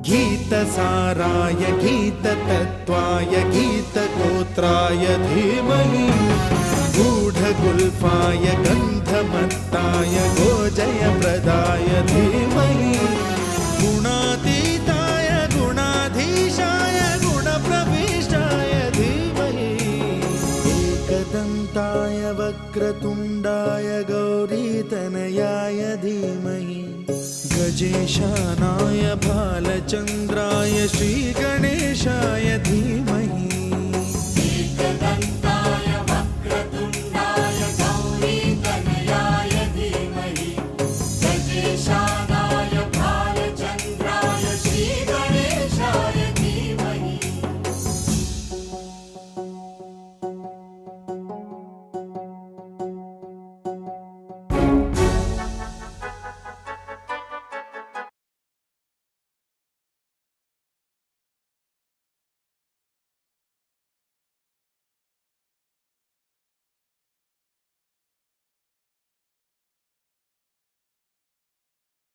गीतसाराय गीततत्त्वाय गीतगोत्राय धीमहि गूढगुल्फाय गन्धमत्ताय गोजयप्रदाय धीमहि गुणातीताय गुणाधीशाय गुणप्रविष्टाय धीमहि एकदन्ताय वक्रतुण्डाय गौरीतनयाय धीमहि गजेशानाय भालचन्द्राय श्रीगणेशाय धीमहि